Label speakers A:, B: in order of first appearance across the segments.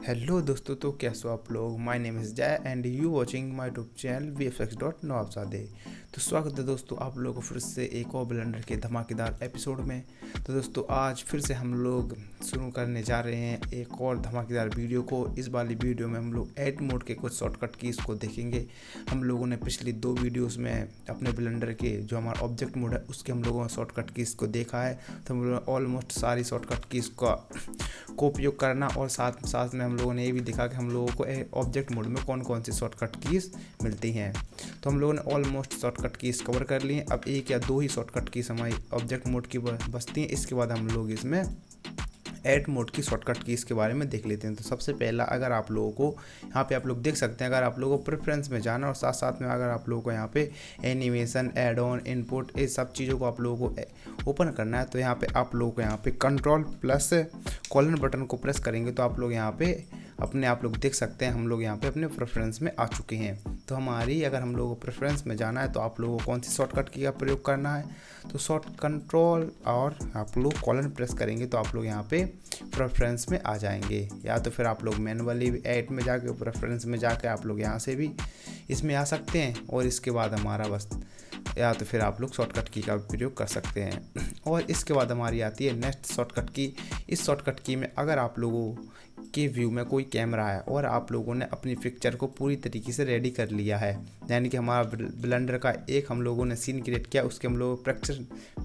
A: Hello दोस्तों, तो कैसे हो आप लोग। My name is Jay and you watching my YouTube channel vfx.नवाबजादे। तो स्वागत है दोस्तों आप लोगों को फिर से एक और ब्लेंडर के धमाकेदार एपिसोड में। तो दोस्तों आज फिर से हम लोग शुरू करने जा रहे हैं एक और धमाकेदार वीडियो को। इस वाली वीडियो में हम लोग एड मोड के कुछ शॉर्टकट कीज़ को देखेंगे। हम लोगों ने पिछली 2 वीडियोस में अपने ब्लेंडर के जो हमारा ऑब्जेक्ट मोड है उसके हम लोगों ने शॉर्टकट कीज़ को देखा है। तो हम लोग ऑलमोस्ट सारी शॉर्टकट कीज़ को उपयोग करना और साथ साथ में हम लोगों ने ये भी देखा कि हम लोगों को ऑब्जेक्ट मोड में कौन कौन सी शॉर्टकट कीज़ मिलती हैं। तो हम लोगों ने ऑलमोस्ट शॉर्टकट कीज़ कवर कर ली हैं। अब 1 या 2 ही शॉर्टकट कीज़ हमारी ऑब्जेक्ट मोड की बचती हैं। इसके बाद हम लोग इसमें ऐड मोड की शॉर्टकट कीज़ के बारे में देख लेते हैं। तो सबसे पहला, अगर आप लोगों को यहाँ पे आप लोग देख सकते हैं, अगर आप लोगों को प्रेफरेंस में जाना और साथ साथ में अगर आप लोगों को यहाँ पे एनिमेशन, एड ऑन, इनपुट, ये सब चीज़ों को आप लोगों को ओपन करना है, तो यहाँ पे आप लोगों को यहाँ पे कंट्रोल+कॉलन बटन को प्रेस करेंगे तो आप लोग यहाँ पे आप लोग देख सकते हैं हम लोग यहाँ पे अपने प्रेफरेंस में आ चुके हैं। तो हमारी अगर हम लोगों को प्रेफरेंस में जाना है तो आप लोगों को कौन सी शॉर्टकट की का प्रयोग करना है, तो कंट्रोल और आप लोग कॉलन प्रेस करेंगे तो आप लोग यहाँ पे प्रेफरेंस में आ जाएंगे। या तो फिर आप लोग मैनुअली ऐड में जाके प्रेफरेंस में जाके आप लोग यहाँ से भी इसमें आ सकते हैं और इसके बाद हमारा बस, या तो फिर आप लोग शॉर्टकट की का प्रयोग कर सकते हैं। और इसके बाद हमारी आती है नेक्स्ट शॉर्टकट की। इस शॉर्टकट की में अगर आप लोगों के व्यू में कोई कैमरा है और आप लोगों ने अपनी पिक्चर को पूरी तरीके से रेडी कर लिया है, यानी कि हमारा ब्लेंडर का एक हम लोगों ने सीन क्रिएट किया, उसके हम लोग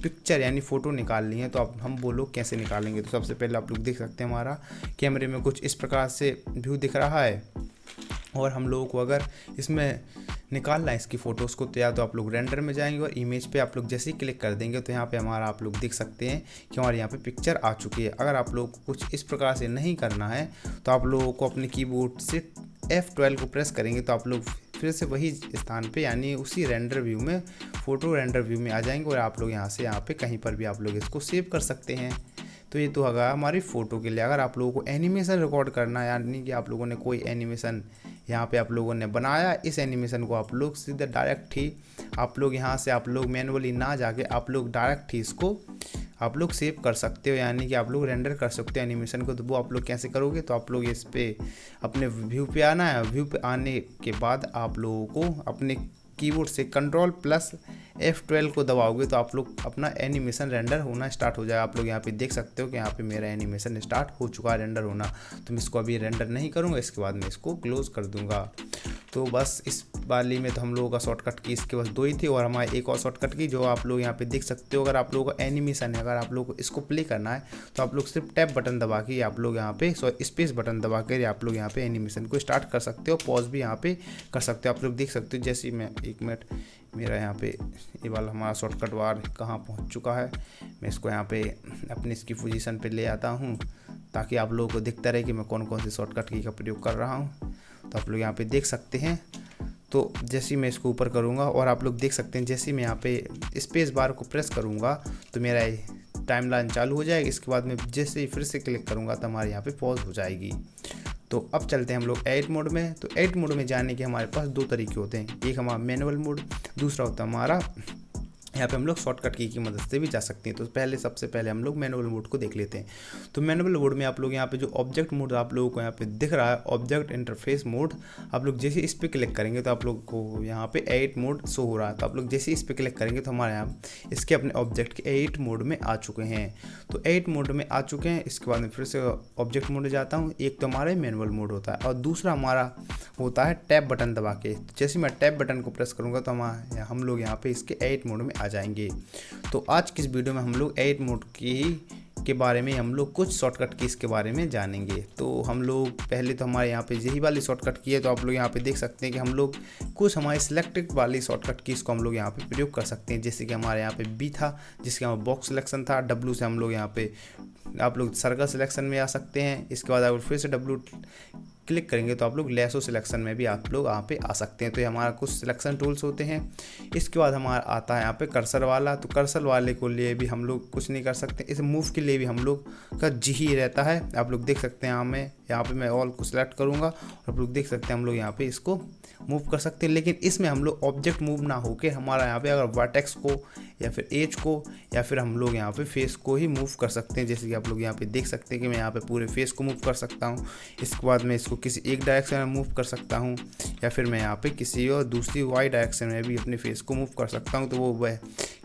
A: पिक्चर यानी फ़ोटो निकाल ली है। तो अब हम वो लोग कैसे निकालेंगे, तो सबसे पहले आप लोग देख सकते हैं हमारा कैमरे में कुछ इस प्रकार से व्यू दिख रहा है। और हम लोगों को अगर इसमें निकालना है इसकी फ़ोटोज़ को, तो या तो आप लोग रेंडर में जाएंगे और इमेज पे आप लोग जैसे ही क्लिक कर देंगे तो यहाँ पे हमारा आप लोग देख सकते हैं कि हमारे यहाँ पे पिक्चर आ चुकी है। अगर आप लोग को कुछ इस प्रकार से नहीं करना है तो आप लोगों को अपने कीबोर्ड से F12 को प्रेस करेंगे तो आप लोग फिर से वही स्थान पे यानी उसी रेंडर व्यू में, फ़ोटो रेंडर व्यू में आ जाएंगे और आप लोग यहाँ से यहाँ पे कहीं पर भी आप लोग इसको सेव कर सकते हैं। तो ये तो होगा हमारी फ़ोटो के लिए। अगर आप लोगों को एनिमेशन रिकॉर्ड करना है, यानी कि आप लोगों ने कोई एनिमेशन यहाँ पे आप लोगों ने बनाया, इस एनिमेशन को आप लोग सीधे डायरेक्ट ही आप लोग यहाँ से आप लोग मैनुअली ना जाके आप लोग डायरेक्ट ही इसको आप लोग सेव कर सकते हो, यानी कि आप लोग रेंडर कर सकते हो एनिमेशन को। तो वो आप लोग कैसे करोगे, तो आप लोग इस पे अपने व्यू पे आना है। व्यू पे आने के बाद आप लोगों को अपने कीबोर्ड से कंट्रोल+F12 को दबाओगे तो आप लोग अपना एनिमेशन रेंडर होना स्टार्ट हो जाएगा। आप लोग यहाँ पे देख सकते हो कि यहाँ पे मेरा एनिमेशन स्टार्ट हो चुका है रेंडर होना। तो मैं इसको अभी रेंडर नहीं करूँगा, इसके बाद मैं इसको क्लोज़ कर दूँगा। तो बस इस वाली में तो हम लोगों का शॉर्टकट की इसके बस 2 ही थी। और हमारे एक और शॉर्टकट की जो आप लोग यहाँ पे देख सकते हो, अगर आप लोगों को एनिमेशन है, अगर आप लोगों को इसको प्ले करना है तो आप लोग सिर्फ टैप बटन दबा के आप लोग यहाँ पे स्पेस बटन दबा के आप लोग यहाँ पे एनिमेशन को स्टार्ट कर सकते हो, पॉज भी यहाँ पे कर सकते हो। आप लोग देख सकते हो जैसे मैं 1 मिनट, मेरा यहाँ पे ये वाला हमारा शॉर्टकट बार कहाँ पहुँच चुका है। मैं इसको यहाँ पे अपनी इसकी पोजीशन पे ले आता हूँ ताकि आप लोगों को दिखता रहे कि मैं कौन कौन सी शॉर्टकट की का प्रयोग कर रहा हूँ। तो आप लोग यहाँ पे देख सकते हैं। तो जैसे ही मैं इसको ऊपर करूँगा और आप लोग देख सकते हैं जैसे ही मैं यहाँ पे स्पेस बार को प्रेस करूँगा तो मेरा टाइमलाइन चालू हो जाएगी। इसके बाद मैं जैसे ही फिर से क्लिक करूँगा तो हमारे यहाँ पे पॉज हो जाएगी। तो अब चलते हैं हम लोग एड मोड में। तो एड मोड में जाने के हमारे पास 2 तरीके होते हैं, एक हमारा मैनुअल मोड, दूसरा होता है हमारा यहाँ पे हम लोग शॉर्टकट की मदद से भी जा सकते हैं। तो सबसे पहले हम लोग मैनुअल मोड को देख लेते हैं। तो मैनुअल मोड में आप लोग यहाँ पे जो ऑब्जेक्ट मोड आप लोगों को यहाँ पे दिख रहा है, ऑब्जेक्ट इंटरफेस मोड, आप लोग जैसे इस पे क्लिक करेंगे तो आप लोग को यहाँ पे एडिट मोड शो हो रहा है। तो आप लोग जैसे इस पे क्लिक करेंगे तो हमारे यहाँ इसके अपने ऑब्जेक्ट के एडिट मोड में आ चुके हैं। तो एडिट मोड में आ चुके हैं। इसके बाद में फिर से ऑब्जेक्ट मोड में जाता हूँ। एक तो हमारा मैनुअल मोड होता है और दूसरा हमारा होता है टैप बटन दबा के। जैसे मैं टैप बटन को प्रेस करूँगा तो हम लोग यहाँ पे इसके एडिट मोड में आ जाएंगे। तो आज की इस वीडियो में हम लोग एडिट मोड के बारे में हम लोग कुछ शॉर्टकट कीज़ के बारे में जानेंगे। तो हम लोग पहले तो हमारे यहाँ पे यही वाली शॉर्टकट की है। तो आप लोग यहाँ पे देख सकते हैं कि हम लोग कुछ हमारी सिलेक्टेड वाली शॉर्टकट कीज़ को हम लोग यहाँ पे प्रयोग कर सकते हैं। जैसे कि हमारे यहाँ पे बी था जिसके हमारा बॉक्स सिलेक्शन था, डब्ल्यू से हम लोग यहाँ पे आप लोग सर्कल सिलेक्शन में आ सकते हैं। इसके बाद आप फिर से डब्ल्यू क्लिक करेंगे तो आप लोग लेसो सिलेक्शन में भी आप लोग यहाँ पे आ सकते हैं। तो ये हमारा कुछ सिलेक्शन टूल्स होते हैं। इसके बाद हमारा आता है यहाँ पे कर्सर वाला। तो कर्सर वाले को लिए भी हम लोग कुछ नहीं कर सकते। इस मूव के लिए भी हम लोग का जी ही रहता है। आप लोग देख सकते हैं यहाँ पे मैं ऑल को सिलेक्ट करूँगा और आप लोग देख सकते हैं हम लोग यहाँ पे इसको मूव कर सकते हैं। लेकिन इसमें हम लोग ऑब्जेक्ट मूव ना होके हमारा यहाँ पे अगर वर्टेक्स को या फिर एज को या फिर हम लोग यहाँ पे फेस को ही मूव कर सकते हैं। जैसे कि आप लोग यहाँ पे देख सकते हैं कि मैं यहाँ पे पूरे फेस को मूव कर सकता हूँ। इसके बाद मैं इसको किसी एक डायरेक्शन में मूव कर सकता हूँ या फिर मैं यहाँ पे किसी और दूसरी वाई डायरेक्शन में भी अपने फेस को मूव कर सकता हूँ। तो वो वह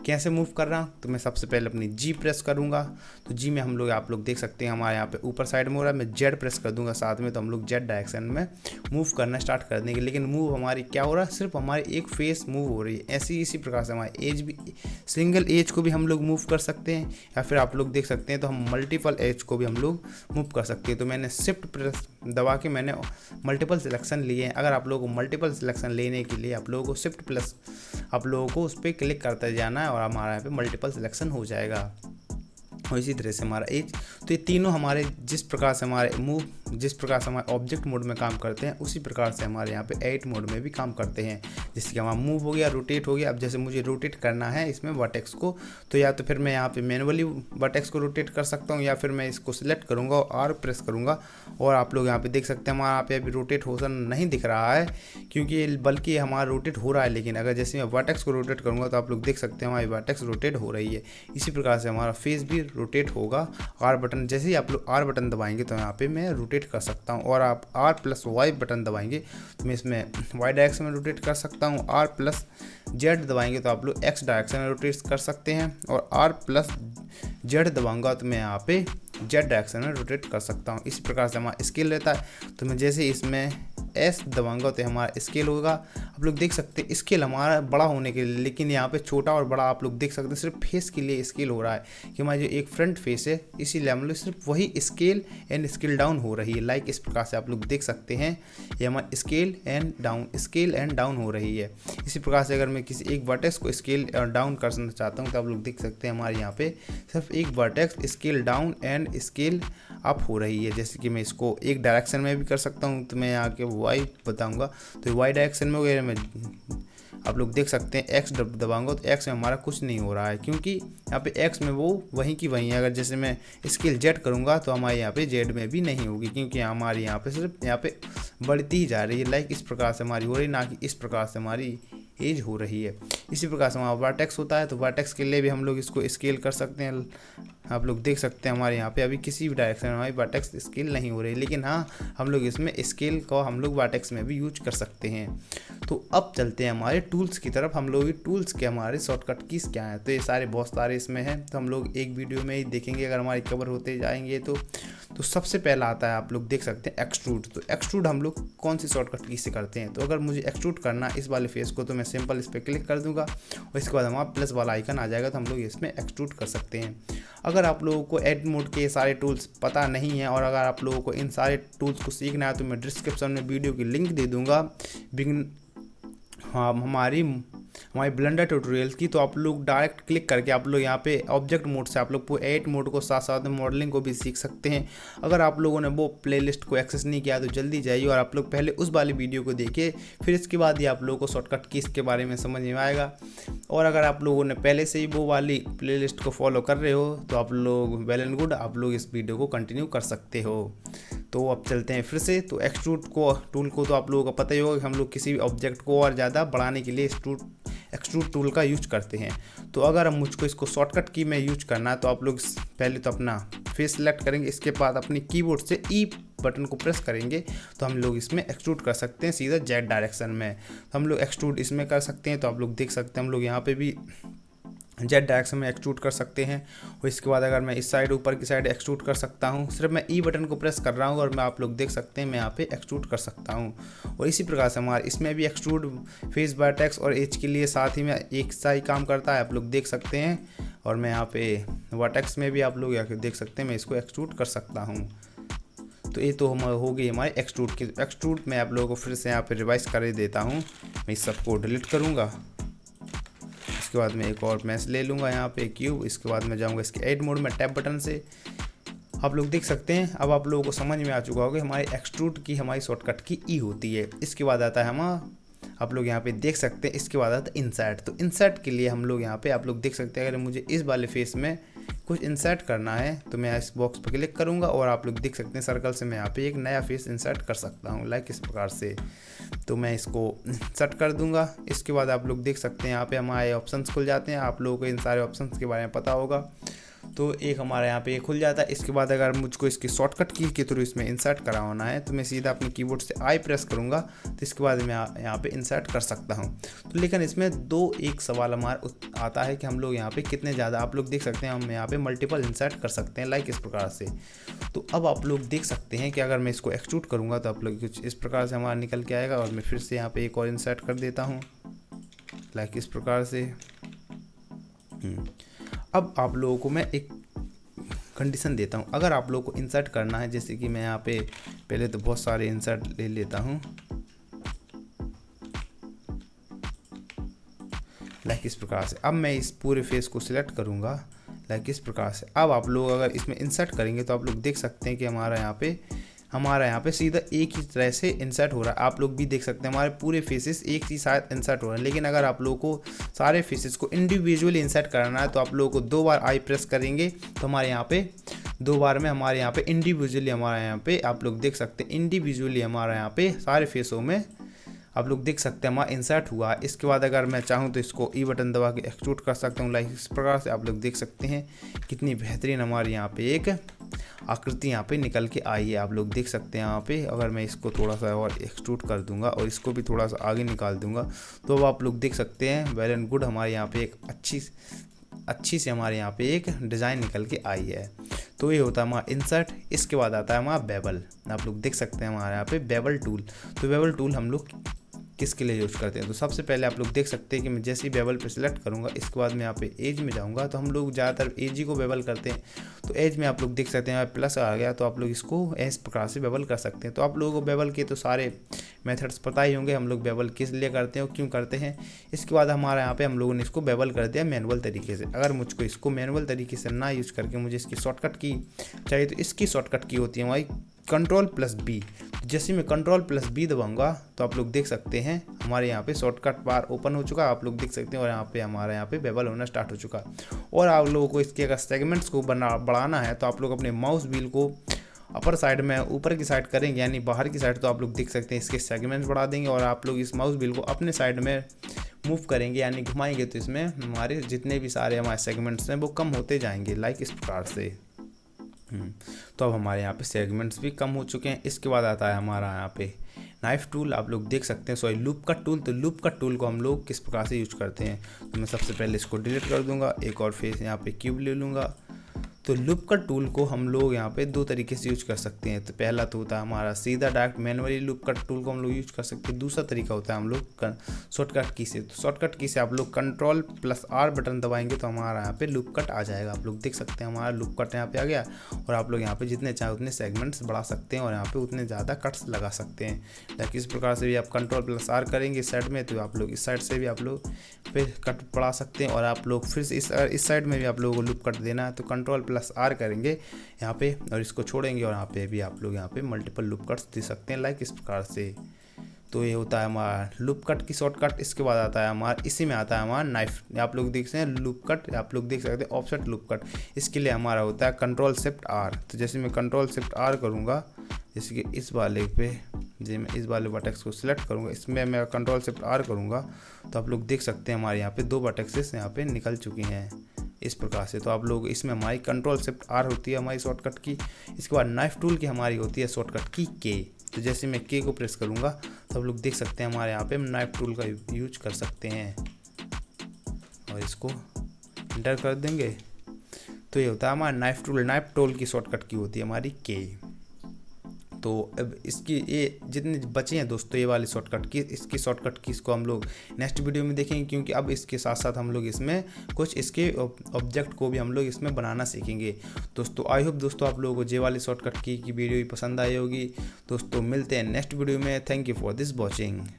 A: कैसे मूव कर रहा हूँ, तो मैं सबसे पहले अपनी जी प्रेस करूँगा। तो जी में हम लोग आप लोग देख सकते हैं हमारे यहाँ पे ऊपर साइड में हो रहा है। मैं जेड प्रेस कर दूंगा साथ में, तो हम लोग जेड डायरेक्शन में मूव करना स्टार्ट कर देंगे। लेकिन मूव हमारी क्या हो रहा है, सिर्फ हमारी एक फेस मूव हो रही है। ऐसी इसी प्रकार से हमारी एज भी, सिंगल एज को भी हम लोग मूव कर सकते हैं या फिर आप लोग देख सकते हैं तो हम मल्टीपल एज को भी हम लोग मूव कर सकते हैं। तो मैंने शिफ्ट प्रेस दबा के मैंने मल्टीपल सिलेक्शन लिए हैं। अगर आप लोगों को मल्टीपल सिलेक्शन लेने के लिए आप लोगों को शिफ्ट प्लस आप लोगों को उस पर क्लिक करते जाना है और हमारा यहाँ पे मल्टीपल सिलेक्शन हो जाएगा। और इसी तरह से हमारा एज, तो ये तीनों हमारे जिस प्रकार से हमारे मूव, जिस प्रकार से हमारे ऑब्जेक्ट मोड में काम करते हैं उसी प्रकार से हमारे यहाँ पे एडिट मोड में भी काम करते हैं। जैसे कि हमारा मूव हो गया, रोटेट हो गया। अब जैसे मुझे रोटेट करना है इसमें वर्टेक्स को, तो या तो फिर मैं यहाँ पे मैनुअली वर्टेक्स को रोटेट कर सकता हूँ या फिर मैं इसको सिलेक्ट करूँगा और आर प्रेस करूँगा। और आप लोग यहाँ पे देख सकते हैं हमारा यहाँ पे अभी रोटेट होशन नहीं दिख रहा है क्योंकि बल्कि हमारा रोटेट हो रहा है। लेकिन अगर जैसे मैं वर्टेक्स को रोटेट करूँगा तो आप लोग देख सकते हैं हमारी वर्टेक्स रोटेट हो रही है। इसी प्रकार से हमारा फेस भी रोटेट होगा। आर बटन, जैसे ही आप लोग आर बटन दबाएंगे तो यहाँ पे मैं रोटेट कर सकता हूँ। और आप आर प्लस वाई बटन दबाएंगे तो मैं इसमें वाई डायरेक्शन में रोटेट कर सकता हूँ। आर प्लस जेड दबाएंगे तो आप लोग एक्स डायरेक्शन में रोटेट कर सकते हैं। और आर प्लस जेड दबाऊंगा तो मैं यहाँ पे जेड डायरेक्शन में रोटेट कर सकता हूँ। इसी प्रकार से हमारा स्केल रहता है। तो मैं जैसे इसमें एस दबाऊंगा तो हमारा स्केल होगा। आप लोग देख सकते हैं स्केल हमारा बड़ा होने के लिए, लेकिन यहाँ पे छोटा और बड़ा आप लोग देख सकते हैं सिर्फ फेस के लिए स्केल हो रहा है कि हमारा जो एक फ्रंट फेस है इसीलिए हम लोग सिर्फ वही स्केल एंड स्केल डाउन हो रही है। लाइक इस प्रकार से आप लोग देख सकते हैं ये हमारा स्केल एंड डाउन हो रही है। इसी प्रकार से अगर मैं किसी एक वर्टेक्स को स्केल डाउन करना चाहता हूँ तो आप लोग देख सकते हैं हमारे यहाँ पे सिर्फ एक vertex scale down and scale up हो रही है। जैसे कि मैं इसको एक डायरेक्शन में भी कर सकता हूँ, तो मैं यहाँ के वाई बताऊँगा तो वाई डायरेक्शन में वगैरह में आप लोग देख सकते हैं एक्स दबाऊंगा तो एक्स में हमारा कुछ नहीं हो रहा है क्योंकि यहाँ पे एक्स में वो वहीं की वहीं है। अगर जैसे मैं स्केल जेड करूँगा तो हमारे यहाँ पे जेड में भी नहीं होगी क्योंकि हमारे यहाँ पे सिर्फ यहाँ पे बढ़ती ही जा रही है। लाइक इस प्रकार से हमारी हो रही, ना कि इस प्रकार से हमारी एज हो रही है। इसी प्रकार से हमारा वर्टेक्स होता है तो वर्टेक्स के लिए भी हम लोग इसको स्केल कर सकते हैं। आप लोग देख सकते हैं हमारे यहाँ पे अभी किसी भी डायरेक्शन में हमारी वर्टेक्स स्केल नहीं हो रही, लेकिन हाँ हम लोग इसमें स्केल को हम लोग वर्टेक्स में भी यूज कर सकते हैं। तो अब चलते हैं हमारे टूल्स की तरफ। हम लोग टूल्स के हमारे शॉर्टकट कीज क्या हैं, तो ये सारे बहुत सारे इसमें हैं, तो हम लोग एक वीडियो में ही देखेंगे अगर हमारी कवर होते जाएंगे। तो सबसे पहला आता है आप लोग देख सकते हैं एक्सट्रूड। तो एक्सट्रूड हम लोग कौन सी शॉर्टकट की से करते हैं, तो अगर मुझे एक्सट्रूड करना इस वाले फेस को तो मैं सिंपल इस पर क्लिक कर दूंगा और इसके बाद हमारा प्लस वाला आइकन आ जाएगा तो हम लोग इसमें एक्सट्रूड कर सकते हैं। अगर आप लोगों को एडिट मोड के सारे टूल्स पता नहीं है और अगर आप लोगों को इन सारे टूल्स को सीखना है तो मैं डिस्क्रिप्शन में वीडियो की लिंक दे दूंगा हमारी ब्लेंडर ट्यूटोरियल्स की। तो आप लोग डायरेक्ट क्लिक करके आप लोग यहाँ पे ऑब्जेक्ट मोड से आप लोग पूरे एडिट मोड को साथ साथ में मॉडलिंग को भी सीख सकते हैं। अगर आप लोगों ने वो प्लेलिस्ट को एक्सेस नहीं किया तो जल्दी जाइए और आप लोग पहले उस वाली वीडियो को देखिए, फिर इसके बाद ही आप लोगों को शॉर्टकट कीज के बारे में समझ में आएगा। और अगर आप लोगों ने पहले से ही वो वाली प्लेलिस्ट को फॉलो कर रहे हो तो आप लोग वेल एंड गुड, आप लोग इस वीडियो को कंटिन्यू कर सकते हो। तो अब चलते हैं फिर से। तो एक्सट्रूड को टूल को तो आप लोगों को पता ही होगा कि हम लोग किसी भी ऑब्जेक्ट को और ज़्यादा बढ़ाने के लिए एक्सट्रूड टूल का यूज करते हैं। तो अगर हम मुझको इसको शॉर्टकट की में यूज करना है तो आप लोग पहले तो अपना फेस सेलेक्ट करेंगे, इसके बाद अपनी कीबोर्ड से ई बटन को प्रेस करेंगे तो हम लोग इसमें एक्सट्रूड कर सकते हैं सीधा जेड डायरेक्शन में। तो हम लोग एक्सट्रूड इसमें कर सकते हैं। तो आप लोग देख सकते हैं हम लोग यहाँ पे भी जेड डायरेक्शन में एक्सट्रूड कर सकते हैं। और इसके बाद अगर मैं इस साइड ऊपर की साइड एक्सट्रूड कर सकता हूँ, सिर्फ मैं ई बटन को प्रेस कर रहा हूँ और मैं आप लोग देख सकते हैं मैं यहाँ पे एक्सट्रूड कर सकता हूँ। और इसी प्रकार से हमारे इसमें भी एक्सट्रूड फेस वर्टेक्स और एज के लिए साथ ही में एक सा ही काम करता है, आप लोग देख सकते हैं। और मैं यहाँ पे वर्टेक्स में भी आप लोग यहाँ देख सकते हैं मैं इसको एक्सट्रूड कर सकता हूँ। तो ये तो हो गई हमारे एक्सट्रूड की। एक्सट्रूड मैं आप लोगों को फिर से यहाँ पे रिवाइज कर देता हूँ। मैं इस सबको डिलीट करूँगा, इसके बाद मैं एक और मैच ले लूँगा यहाँ पे क्यूब। इसके बाद मैं जाऊँगा इसके एड मोड में टैप बटन से। आप लोग देख सकते हैं अब आप लोगों को समझ में आ चुका होगा हमारे एक्सट्रूड की हमारी शॉर्टकट की ई होती है। इसके बाद आता है हमारा, आप लोग यहाँ पे देख सकते हैं इसके बाद आता है इंसर्ट। तो इंसर्ट के लिए हम लोग यहाँ पे आप लोग देख सकते हैं अगर मुझे इस वाले फेस में कुछ इंसर्ट करना है तो मैं इस बॉक्स पर क्लिक करूँगा और आप लोग देख सकते हैं सर्कल से मैं यहाँ पे एक नया फेस इंसर्ट कर सकता हूँ, लाइक इस प्रकार से। तो मैं इसको इंसर्ट कर दूंगा। इसके बाद आप लोग देख सकते हैं यहाँ पे हमारे ऑप्शंस खुल जाते हैं। आप लोगों को इन सारे ऑप्शंस के बारे में पता होगा, तो एक हमारे यहाँ पे ये खुल जाता है। इसके बाद अगर मुझको इसकी शॉर्टकट की के थ्रू इसमें इंसर्ट कराना है तो मैं सीधा अपने कीबोर्ड से आई प्रेस करूँगा, तो इसके बाद मैं यहाँ पे इंसर्ट कर सकता हूँ। तो लेकिन इसमें एक सवाल हमारा आता है कि हम लोग यहाँ पे कितने ज़्यादा, आप लोग देख सकते हैं हम यहाँ पे मल्टीपल इंसर्ट कर सकते हैं, लाइक इस प्रकार से। तो अब आप लोग देख सकते हैं कि अगर मैं इसको एक्सट्रूड करूँगा तो आप लोग कुछ इस प्रकार से हमारा निकल के आएगा। और मैं फिर से यहाँ पे एक और इंसर्ट कर देता हूँ, लाइक इस प्रकार से। अब आप लोगों को मैं एक कंडीशन देता हूँ, अगर आप लोगों को इंसर्ट करना है, जैसे कि मैं यहाँ पे पहले तो बहुत सारे इंसर्ट ले लेता हूँ, लाइक इस प्रकार से। अब मैं इस पूरे फेस को सिलेक्ट करूँगा, लाइक इस प्रकार से। अब आप लोग अगर इसमें इंसर्ट करेंगे तो आप लोग देख सकते हैं कि हमारा यहाँ पे सीधा एक ही तरह से इंसर्ट हो रहा है। आप लोग भी देख सकते हैं हमारे पूरे फेसेस एक ही साथ इंसर्ट हो रहे हैं। लेकिन अगर आप लोगों को सारे फेसेस को इंडिविजुअली इंसर्ट करना है तो आप लोगों को 2 बार आई प्रेस करेंगे तो हमारे यहाँ पे 2 बार में हमारे यहाँ पे इंडिविजुअली हमारे यहाँ पे आप लोग देख सकते हैं इंडिविजुअली हमारे यहाँ पे सारे फेसों में आप लोग देख सकते हैं हमारा इंसर्ट हुआ। इसके बाद अगर मैं चाहूँ तो इसको ई बटन दबा के एक्सट्रूड कर सकता हूँ, लाइक इस प्रकार से। आप लोग देख सकते हैं कितनी बेहतरीन हमारे यहाँ पे एक आकृति यहाँ पे निकल के आई है। आप लोग देख सकते हैं यहाँ पे अगर मैं इसको थोड़ा सा और एक्सट्रूड कर दूंगा और इसको भी थोड़ा सा आगे निकाल दूंगा तो अब आप लोग देख सकते हैं वेल एंड गुड हमारे यहाँ पे एक अच्छी से हमारे यहाँ पे एक डिज़ाइन निकल के आई है। तो ये होता है हमारा इंसर्ट। इसके बाद आता है हमारा बेवल। आप लोग देख सकते हैं हमारे यहाँ पे बेवल टूल। तो बेवल टूल हम लोग किसके लिए यूज़ करते हैं, तो सबसे पहले आप लोग देख सकते हैं कि मैं जैसे ही बेवल पे सिलेक्ट करूंगा, इसके बाद मैं यहाँ पे एज में जाऊंगा तो हम लोग ज़्यादातर एज ही को बेवल करते हैं। तो एज में आप लोग देख सकते हैं प्लस आ गया तो आप लोग इसको इस प्रकार से बेवल कर सकते हैं। तो आप लोगों को बेवल के तो सारे मेथड्स पता ही होंगे, हम लोग बेवल किस लिए करते हैं और क्यों करते हैं। इसके बाद हमारे यहाँ पे हम लोगों ने इसको बेवल कर दिया मैनुअल तरीके से। अगर मुझको इसको मैनुअल तरीके से ना यूज़ करके मुझे इसकी शॉर्टकट की चाहिए तो इसकी शॉर्टकट की होती है हमारी Ctrl+B। जैसे मैं Ctrl+B दबाऊंगा तो आप लोग देख सकते हैं हमारे यहाँ पे शॉर्टकट बार ओपन हो चुका है, आप लोग देख सकते हैं। और यहाँ पे हमारे यहाँ पे बेवल होना स्टार्ट हो चुका है। और आप लोगों को इसके अगर सेगमेंट्स को बढ़ाना है तो आप लोग अपने माउस व्हील को अपर साइड में ऊपर की साइड करेंगे यानी बाहर की साइड, तो आप लोग देख सकते हैं इसके सेगमेंट्स बढ़ा देंगे। और आप लोग इस माउस व्हील को अपने साइड में मूव करेंगे यानी घुमाएंगे तो इसमें हमारे जितने भी सारे हमारे सेगमेंट्स हैं वो कम होते जाएंगे, लाइक इस प्रकार से। तो अब हमारे यहाँ पे सेगमेंट्स भी कम हो चुके हैं। इसके बाद आता है हमारा यहाँ पे नाइफ टूल। आप लोग देख सकते हैं सॉरी लूप कट टूल। तो लूप कट टूल को हम लोग किस प्रकार से यूज करते हैं, तो मैं सबसे पहले इसको डिलीट कर दूंगा, एक और फेस यहाँ पे क्यूब ले लूँगा। तो लूप कट टूल को हम लोग यहाँ पे 2 तरीके से यूज कर सकते हैं। तो पहला तो होता है हमारा सीधा direct manually loop cut tool को हम लोग यूज कर सकते हैं। दूसरा तरीका होता है हम लोग शॉर्टकट की से। तो शॉर्टकट की से आप लोग Ctrl+R बटन दबाएंगे तो हमारा यहाँ पे लूप कट आ जाएगा। आप लोग देख सकते हैं हमारा लूप कट यहाँ पे आ गया। और आप लोग यहाँ पे जितने चाहे उतने सेगमेंट्स बढ़ा सकते हैं और यहाँ पे उतने ज़्यादा कट्स लगा सकते हैं। लाइक इस प्रकार से भी आप Ctrl+R करेंगे इस साइड में तो आप लोग इस साइड से भी आप लोग पे कट बढ़ा सकते हैं। और आप लोग फिर से इस साइड में भी आप लोगों को लूप कट देना है तो Ctrl+R करेंगे यहाँ पे और इसको छोड़ेंगे और यहाँ पे भी आप लोग यहाँ पे मल्टीपल लूप कट्स दे सकते हैं, लाइक इस प्रकार से। तो ये होता है हमारा लूप कट की शॉर्टकट। इसके बाद आता है हमारा इसी में आता है हमारा नाइफ। आप लोग देख सकते हैं लूप कट, आप लोग देख सकते हैं ऑफसेट लूप कट। इसके लिए हमारा होता है Ctrl+Shift+R। तो जैसे मैं Ctrl+Shift+R करूँगा, जैसे कि इस वाले पे जैसे मैं इस वाले वर्टेक्स को सिलेक्ट करूँगा, इसमें मैं Ctrl+Shift+R करूँगा तो आप लोग देख सकते हैं हमारे यहाँ पे 2 वर्टेक्सेस यहाँ पे निकल चुकी हैं इस प्रकार से। तो आप लोग इसमें हमारी Ctrl+Shift+R होती है हमारी शॉर्टकट की। इसके बाद नाइफ टूल की हमारी होती है शॉर्टकट की K। तो जैसे मैं K को प्रेस करूँगा तो आप लोग देख सकते हैं हमारे यहाँ पे हम नाइफ टूल का यूज कर सकते हैं और इसको एंटर कर देंगे। तो ये होता है हमारा नाइफ टूल। नाइफ टूल की शॉर्टकट की होती है हमारी K। तो अब इसकी ये जितने बचे हैं दोस्तों ये वाली शॉर्टकट की, इसकी शॉर्टकट की इसको हम लोग नेक्स्ट वीडियो में देखेंगे, क्योंकि अब इसके साथ साथ हम लोग इसमें कुछ इसके ऑब्जेक्ट को भी हम लोग इसमें बनाना सीखेंगे। दोस्तों आई होप दोस्तों आप लोगों को ये वाली शॉर्टकट की वीडियो भी पसंद आई होगी। दोस्तों मिलते हैं नेक्स्ट वीडियो में। Thank you for this watching.